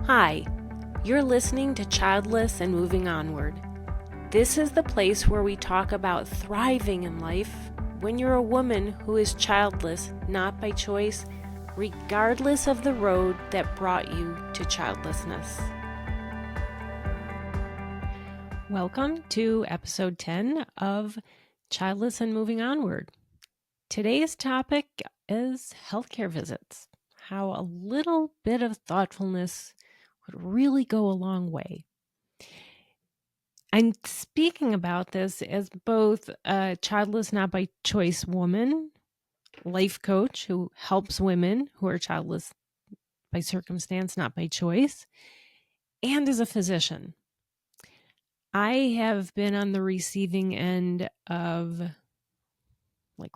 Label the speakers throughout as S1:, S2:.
S1: Hi, you're listening to Childless and Moving Onward. This is the place where we talk about thriving in life when you're a woman who is childless, not by choice, regardless of the road that brought you to childlessness. Welcome to episode 10 of Childless and Moving Onward. Today's topic is healthcare visits, how a little bit of thoughtfulness would really go a long way. I'm speaking about this as both a childless, not by choice woman, life coach who helps women who are childless by circumstance, not by choice, and as a physician. I have been on the receiving end of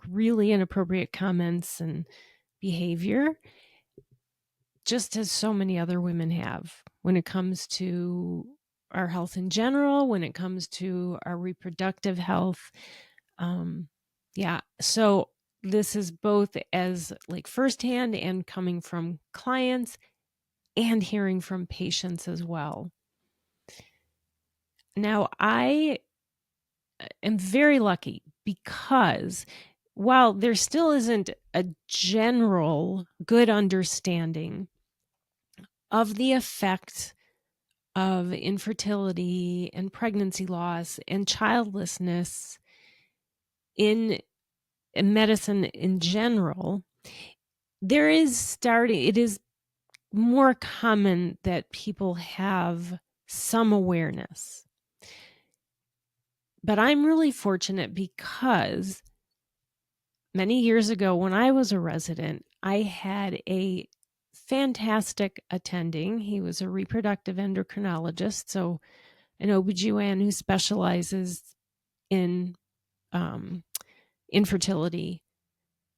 S1: really inappropriate comments and behavior, just as so many other women have when it comes to our health in general, when it comes to our reproductive health. So this is both as firsthand and coming from clients and hearing from patients as well. Now, I am very lucky because while there still isn't a general good understanding of the effects of infertility and pregnancy loss and childlessness in medicine in general, it is more common that people have some awareness. But I'm really fortunate because many years ago when I was a resident, I had a fantastic attending. He was a reproductive endocrinologist, so an OBGYN who specializes in infertility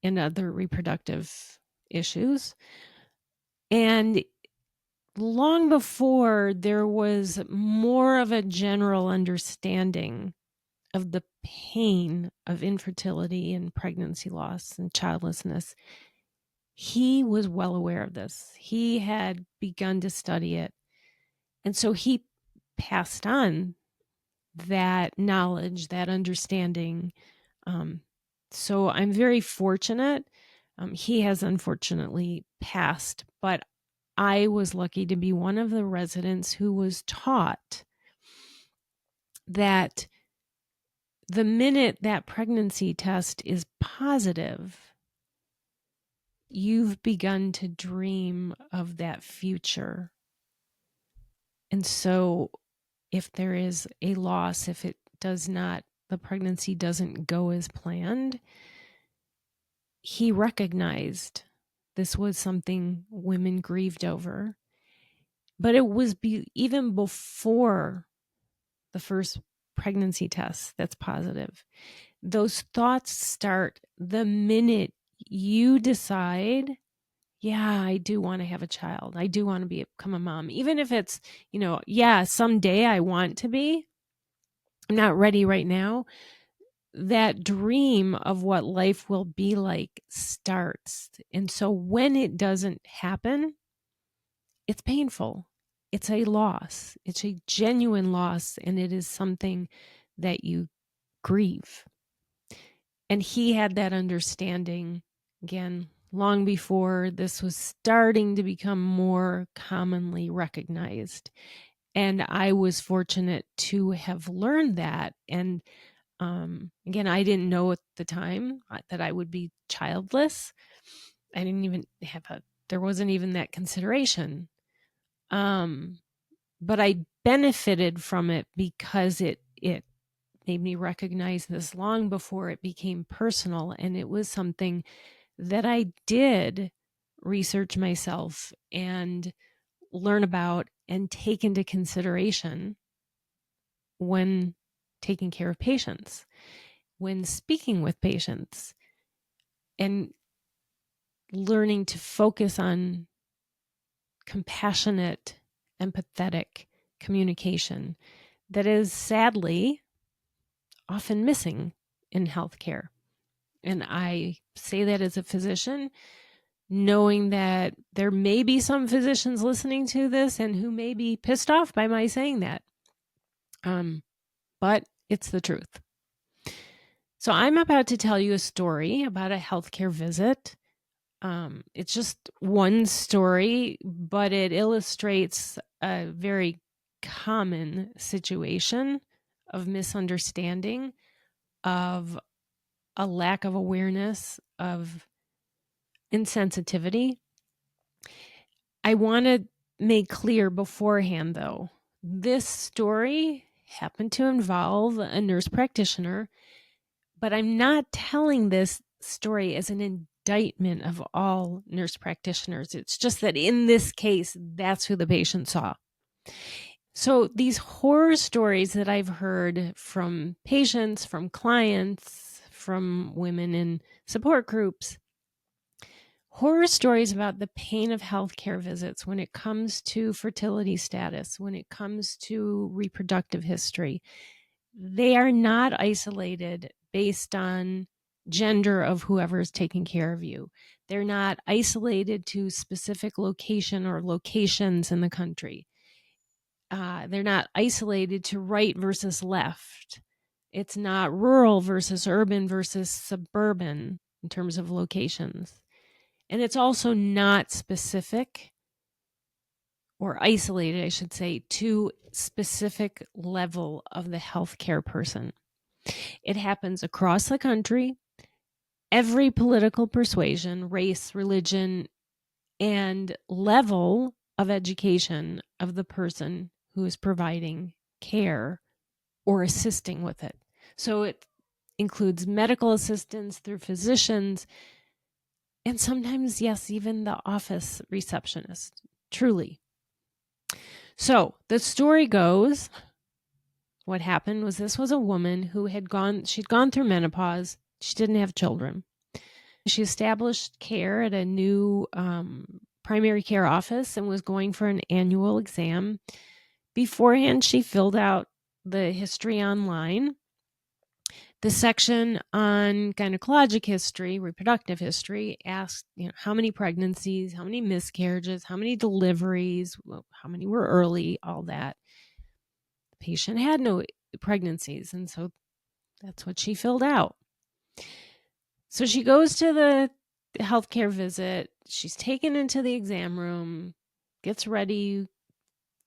S1: and other reproductive issues. And long before there was more of a general understanding of the pain of infertility and pregnancy loss and childlessness, he was well aware of this. He had begun to study it. And so he passed on that knowledge, that understanding. So I'm very fortunate. He has unfortunately passed, but I was lucky to be one of the residents who was taught that the minute that pregnancy test is positive, you've begun to dream of that future. And so if there is a loss, if the pregnancy doesn't go as planned, he recognized this was something women grieved over. But it was even before the first pregnancy test that's positive. Those thoughts start the minute you decide, yeah, I do want to have a child. I do want to become a mom. Even if it's, someday I want to be. I'm not ready right now. That dream of what life will be like starts. And so when it doesn't happen, it's painful. It's a loss. It's a genuine loss. And it is something that you grieve. And he had that understanding, again, long before this was starting to become more commonly recognized. And I was fortunate to have learned that. And again, I didn't know at the time that I would be childless. I didn't even there wasn't even that consideration. But I benefited from it because it made me recognize this long before it became personal. And it was something that I did research myself and learn about and take into consideration when taking care of patients, when speaking with patients, and learning to focus on compassionate, empathetic communication that is sadly often missing in healthcare. And I say that as a physician, knowing that there may be some physicians listening to this and who may be pissed off by my saying that. But it's the truth. So I'm about to tell you a story about a healthcare visit. It's just one story, but it illustrates a very common situation of misunderstanding, of a lack of awareness, of insensitivity. I want to make clear beforehand, though, this story happened to involve a nurse practitioner, but I'm not telling this story as an indictment of all nurse practitioners. It's just that in this case, that's who the patient saw. So these horror stories that I've heard from patients, from clients, from women in support groups, horror stories about the pain of healthcare visits when it comes to fertility status, when it comes to reproductive history, they are not isolated based on gender of whoever is taking care of you. They're not isolated to specific location or locations in the country. They're not isolated to right versus left. It's not rural versus urban versus suburban in terms of locations. And it's also not specific or isolated, I should say, to specific level of the healthcare person. It happens across the country, every political persuasion, race, religion, and level of education of the person who is providing care or assisting with it. So it includes medical assistants through physicians, and sometimes, yes, even the office receptionist, truly. So the story goes, what happened was this was a woman who she'd gone through menopause. She didn't have children. She established care at a new primary care office and was going for an annual exam. Beforehand, she filled out the history online. The section on gynecologic history, reproductive history, asked, how many pregnancies, how many miscarriages, how many deliveries, how many were early, all that. The patient had no pregnancies, and so that's what she filled out. So she goes to the healthcare visit. She's taken into the exam room, gets ready.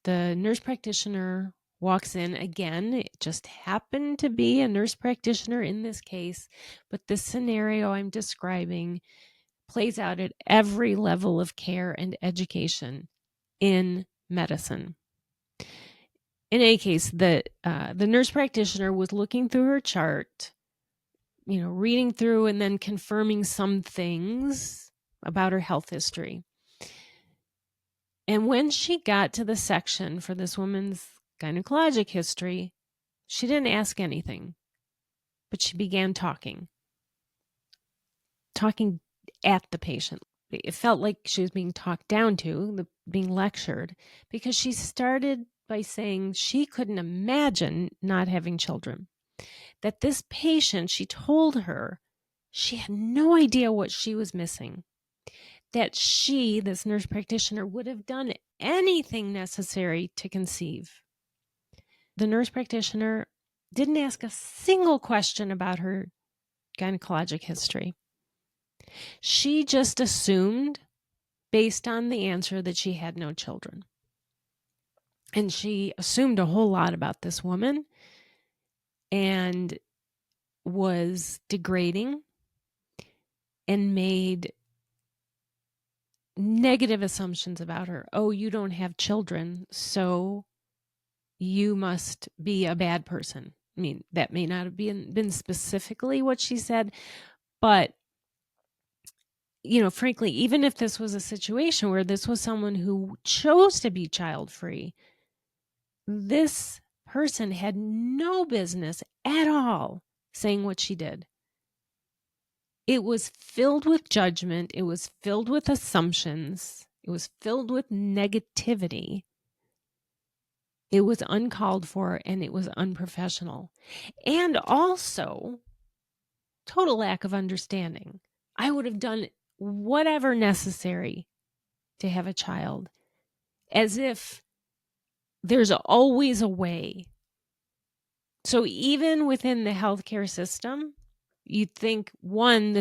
S1: The nurse practitioner walks in again. It just happened to be a nurse practitioner in this case, but this scenario I'm describing plays out at every level of care and education in medicine. In any case, the nurse practitioner was looking through her chart, reading through and then confirming some things about her health history. And when she got to the section for this woman's gynecologic history, she didn't ask anything, but she began talking at the patient. It felt like she was being talked down to, being lectured, because she started by saying she couldn't imagine not having children. That this patient, she told her, she had no idea what she was missing. That she, this nurse practitioner, would have done anything necessary to conceive. The nurse practitioner didn't ask a single question about her gynecologic history. She just assumed, based on the answer, that she had no children. And she assumed a whole lot about this woman and was degrading and made negative assumptions about her. Oh, you don't have children, so you must be a bad person. I mean, that may not have been specifically what she said, but frankly, even if this was a situation where this was someone who chose to be child-free, this person had no business at all saying what she did. It was filled with judgment. It was filled with assumptions. It was filled with negativity. It was uncalled for, and it was unprofessional. And also, total lack of understanding. I would have done whatever necessary to have a child, as if there's always a way. So even within the healthcare system, you'd think, one,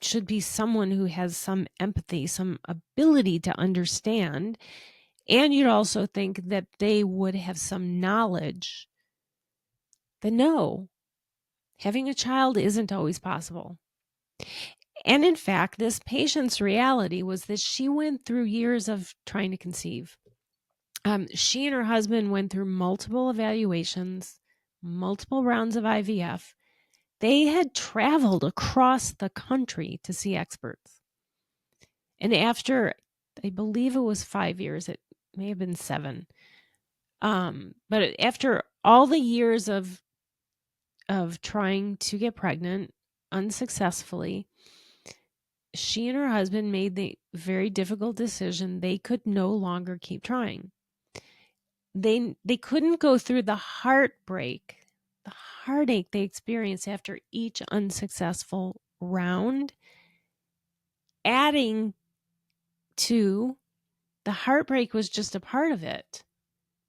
S1: should be someone who has some empathy, some ability to understand. And you'd also think that they would have some knowledge that no, having a child isn't always possible. And in fact, this patient's reality was that she went through years of trying to conceive. She and her husband went through multiple evaluations, multiple rounds of IVF. They had traveled across the country to see experts. And after, I believe it was 5 years, it may have been 7. But after all the years of trying to get pregnant unsuccessfully, she and her husband made the very difficult decision they could no longer keep trying. They couldn't go through the heartbreak, the heartache they experienced after each unsuccessful round, adding to the heartbreak was just a part of it.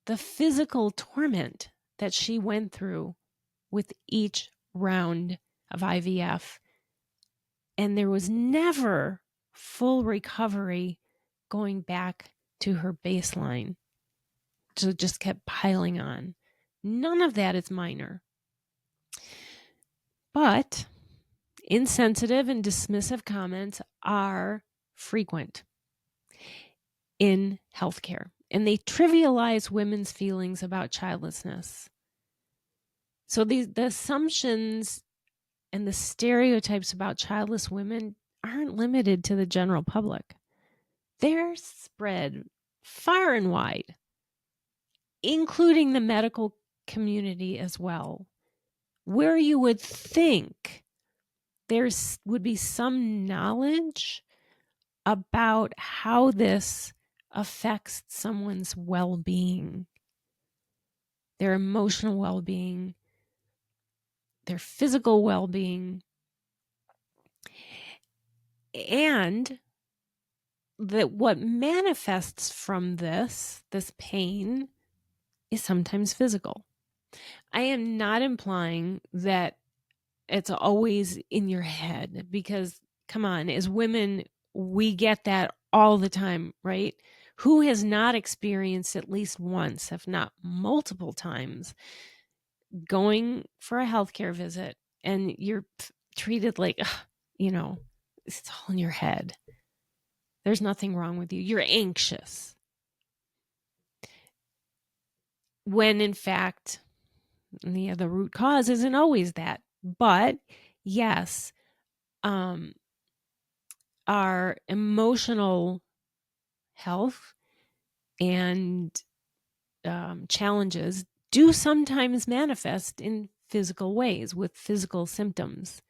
S1: The physical torment that she went through with each round of IVF. And there was never full recovery going back to her baseline. So it just kept piling on. None of that is minor. But insensitive and dismissive comments are frequent in healthcare, and they trivialize women's feelings about childlessness. So the assumptions and the stereotypes about childless women aren't limited to the general public. They're spread far and wide, including the medical community as well, where you would think there would be some knowledge about how this affects someone's well-being, their emotional well-being, their physical well-being, and that what manifests from this pain is sometimes physical. I am not implying that it's always in your head, because come on, as women, we get that all the time, right? Who has not experienced at least once, if not multiple times, going for a healthcare visit and you're treated like, it's all in your head. There's nothing wrong with you. You're anxious. When in fact, the root cause isn't always that. But yes, our emotional health and challenges do sometimes manifest in physical ways with physical symptoms.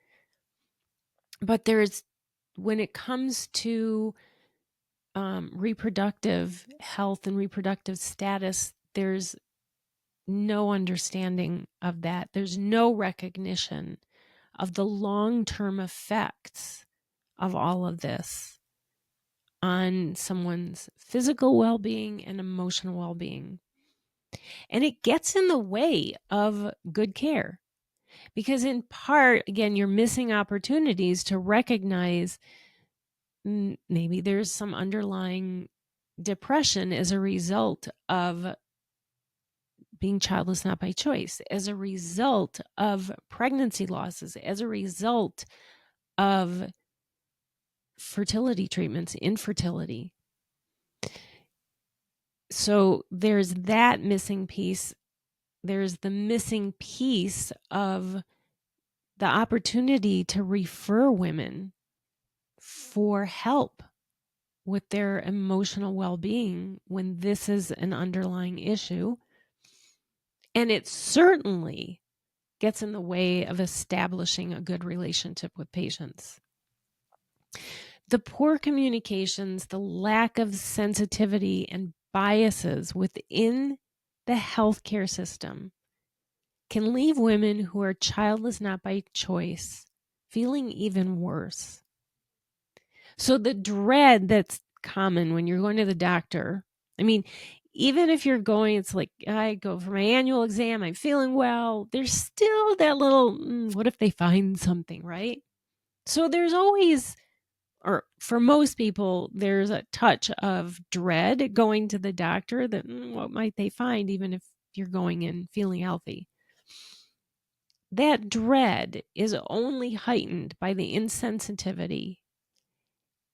S1: But when it comes to reproductive health and reproductive status, there's no understanding of that. There's no recognition of the long-term effects of all of this on someone's physical well-being and emotional well-being. And it gets in the way of good care because, in part, again, you're missing opportunities to recognize maybe there's some underlying depression as a result of being childless not by choice, as a result of pregnancy losses, as a result of fertility treatments, infertility. So there's that missing piece. There's the missing piece of the opportunity to refer women for help with their emotional well-being when this is an underlying issue. And it certainly gets in the way of establishing a good relationship with patients. The poor communications, the lack of sensitivity and biases within the healthcare system can leave women who are childless not by choice feeling even worse. So the dread that's common when you're going to the doctor, I mean, even if you're going, it's like, I go for my annual exam, I'm feeling well, there's still that little, what if they find something, right? So there's always, or for most people, there's a touch of dread going to the doctor that what might they find, even if you're going in feeling healthy. That dread is only heightened by the insensitivity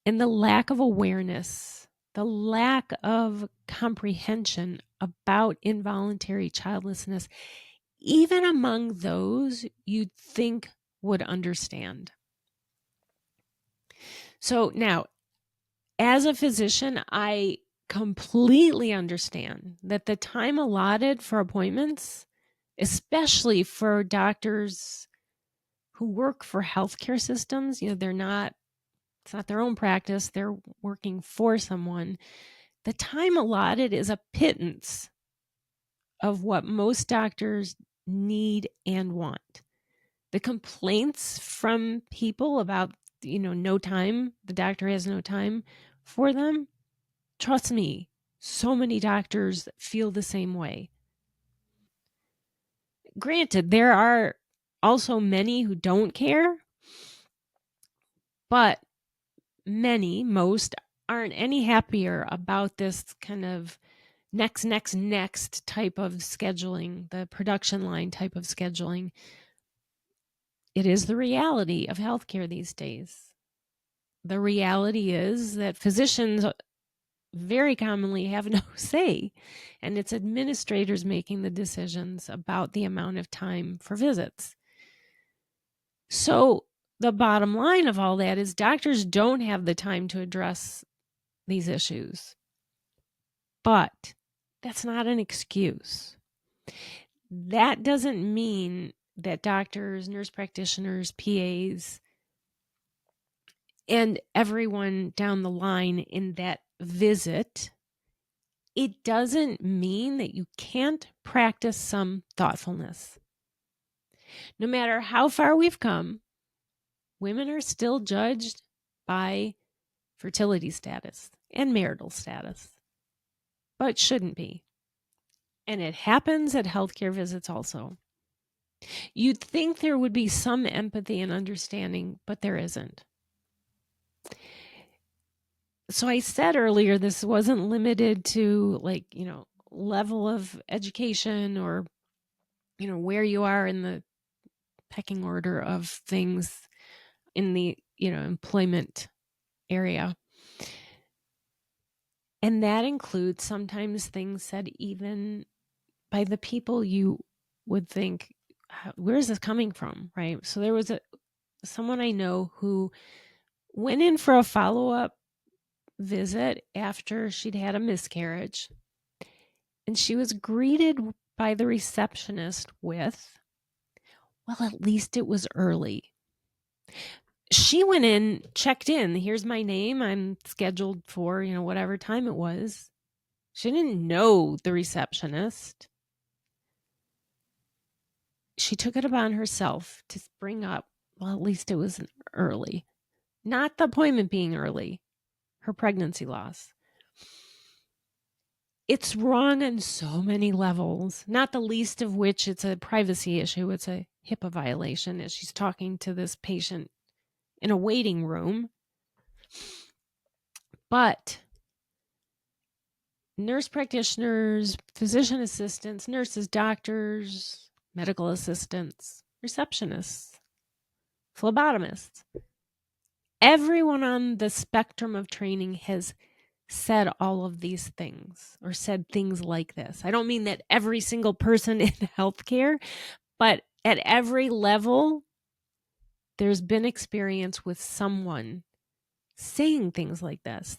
S1: and the lack of awareness, the lack of comprehension about involuntary childlessness, even among those you'd think would understand. So now, as a physician, I completely understand that the time allotted for appointments, especially for doctors who work for healthcare systems, it's not their own practice, they're working for someone. The time allotted is a pittance of what most doctors need and want. The complaints from people about, no time, the doctor has no time for them. Trust me, so many doctors feel the same way. Granted, there are also many who don't care, but most aren't any happier about this kind of next type of scheduling, the production line type of scheduling. It is the reality of healthcare these days. The reality is that physicians very commonly have no say, and it's administrators making the decisions about the amount of time for visits. So the bottom line of all that is doctors don't have the time to address these issues. But that's not an excuse. That doesn't mean that doctors, nurse practitioners, PAs, and everyone down the line in that visit, it doesn't mean that you can't practice some thoughtfulness. No matter how far we've come, women are still judged by fertility status and marital status, but shouldn't be. And it happens at healthcare visits also. You'd think there would be some empathy and understanding, but there isn't. So I said earlier, this wasn't limited to level of education or, where you are in the pecking order of things in the, employment area. And that includes sometimes things said even by the people you would think, where is this coming from? Right. So there was someone I know who went in for a follow-up visit after she'd had a miscarriage. And she was greeted by the receptionist with, well, at least it was early. She went in, checked in. Here's my name. I'm scheduled for, whatever time it was. She didn't know the receptionist. She took it upon herself to bring up, well, at least it was early. Not the appointment being early, her pregnancy loss. It's wrong on so many levels, not the least of which it's a privacy issue. It's a HIPAA violation as she's talking to this patient in a waiting room. But nurse practitioners, physician assistants, nurses, doctors, medical assistants, receptionists, phlebotomists, everyone on the spectrum of training has said all of these things or said things like this. I don't mean that every single person in healthcare, but at every level, there's been experience with someone saying things like this,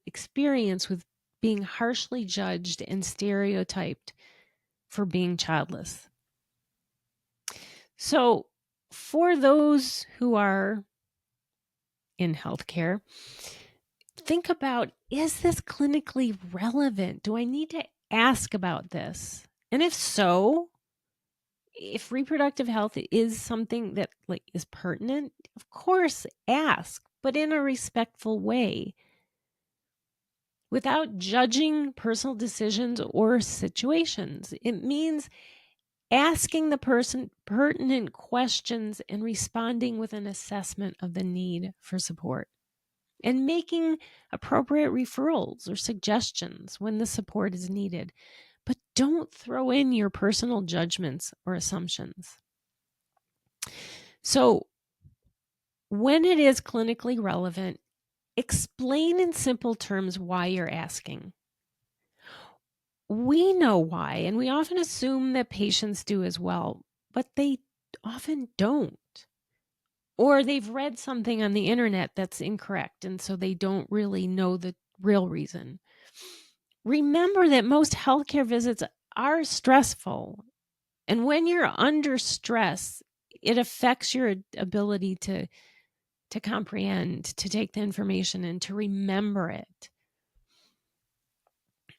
S1: experience with being harshly judged and stereotyped for being childless. So, for those who are in healthcare, think about, is this clinically relevant? Do I need to ask about this? And if so, if reproductive health is something that is pertinent, of course ask, but in a respectful way, without judging personal decisions or situations. It means asking the person pertinent questions and responding with an assessment of the need for support, and making appropriate referrals or suggestions when the support is needed. But don't throw in your personal judgments or assumptions. So, when it is clinically relevant, explain in simple terms why you're asking. We know why, and we often assume that patients do as well, but they often don't. Or they've read something on the internet that's incorrect, and so they don't really know the real reason. Remember that most healthcare visits are stressful, and when you're under stress, it affects your ability to comprehend, to take the information, and to remember it.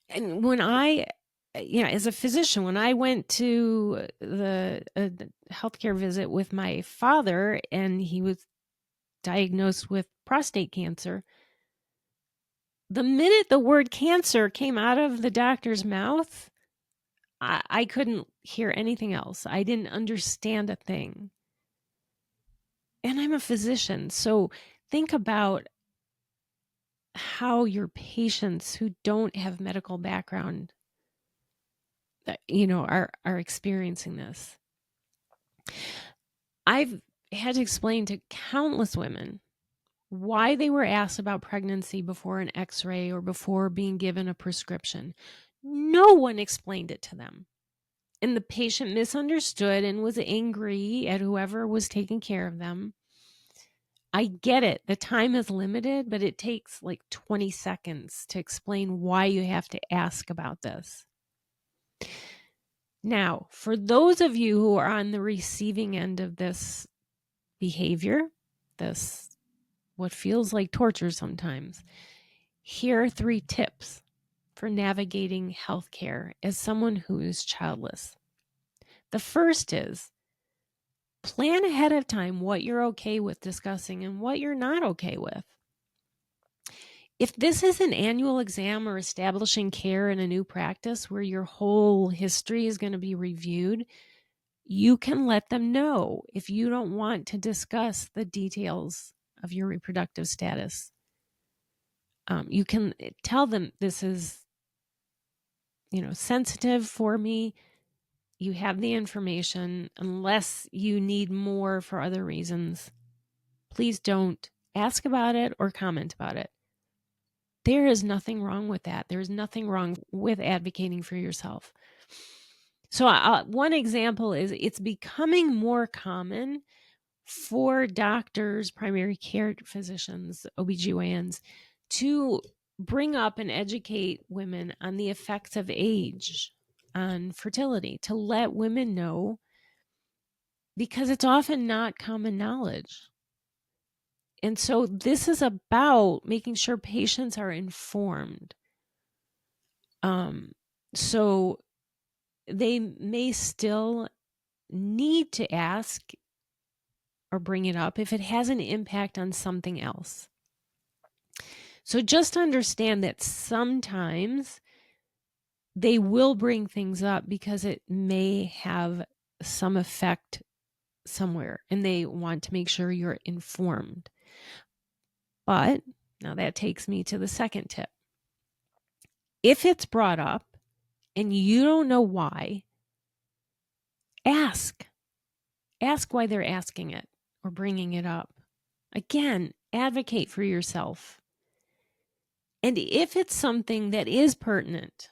S1: And when as a physician, when I went to the healthcare visit with my father and he was diagnosed with prostate cancer, the minute the word cancer came out of the doctor's mouth, I couldn't hear anything else. I didn't understand a thing. And I'm a physician, so think about how your patients who don't have medical background, are experiencing this. I've had to explain to countless women why they were asked about pregnancy before an x-ray or before being given a prescription. No one explained it to them. And the patient misunderstood and was angry at whoever was taking care of them. I get it. The time is limited, but it takes like 20 seconds to explain why you have to ask about this. Now, for those of you who are on the receiving end of this behavior, this what feels like torture sometimes, here are 3 tips for navigating healthcare as someone who is childless. The first is plan ahead of time what you're okay with discussing and what you're not okay with. If this is an annual exam or establishing care in a new practice where your whole history is going to be reviewed, you can let them know if you don't want to discuss the details of your reproductive status. You can tell them this is, sensitive for me. You have the information. Unless you need more for other reasons, please don't ask about it or comment about it. There is nothing wrong with that. There is nothing wrong with advocating for yourself. So one example is it's becoming more common for doctors, primary care physicians, OBGYNs, to bring up and educate women on the effects of age on fertility, to let women know, because it's often not common knowledge. And so this is about making sure patients are informed. So they may still need to ask or bring it up if it has an impact on something else. So just understand that sometimes they will bring things up because it may have some effect somewhere and they want to make sure you're informed. But now that takes me to the second tip. If it's brought up and you don't know why, ask. Ask why they're asking it or bringing it up. Again, advocate for yourself. And if it's something that is pertinent,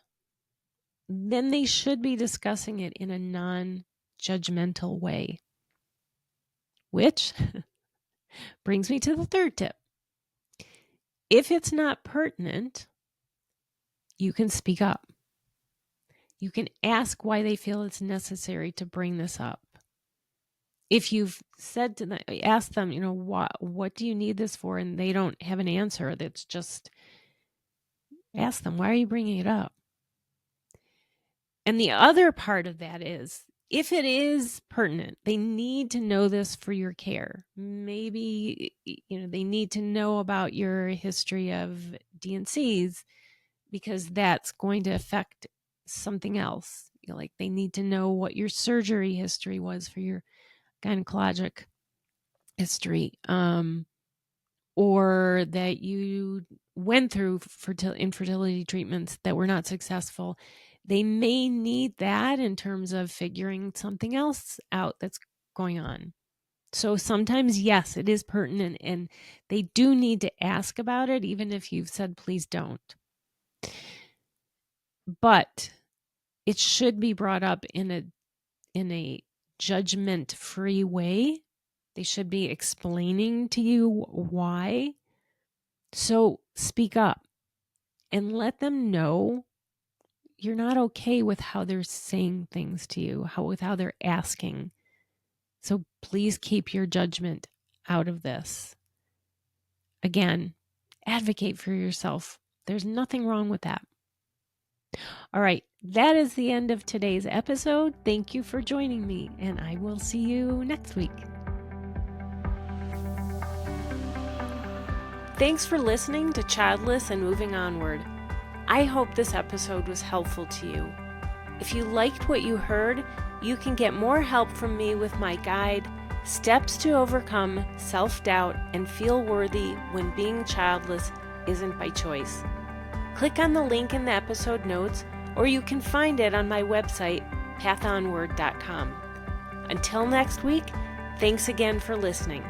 S1: then they should be discussing it in a non-judgmental way. Which brings me to the third tip. If it's not pertinent, you can speak up. You can ask why they feel it's necessary to bring this up. If you've said to them, ask them, what do you need this for? And they don't have an answer, that's just ask them, why are you bringing it up? And the other part of that is if it is pertinent, they need to know this for your care. Maybe, they need to know about your history of D&Cs because that's going to affect something else. Like they need to know what your surgery history was for your gynecologic history, or that you went through infertility treatments that were not successful. They may need that in terms of figuring something else out that's going on. So sometimes, yes, it is pertinent and they do need to ask about it, even if you've said, please don't. But it should be brought up in a judgment-free way. They should be explaining to you why. So speak up and let them know you're not okay with how they're saying things to you, with how they're asking. So please keep your judgment out of this. Again, advocate for yourself. There's nothing wrong with that. All right, that is the end of today's episode. Thank you for joining me, and I will see you next week. Thanks for listening to Childless and Moving Onward. I hope this episode was helpful to you. If you liked what you heard, you can get more help from me with my guide, Steps to Overcome Self-Doubt and Feel Worthy When Being Childless Isn't by Choice. Click on the link in the episode notes, or you can find it on my website, pathonward.com. Until next week, thanks again for listening.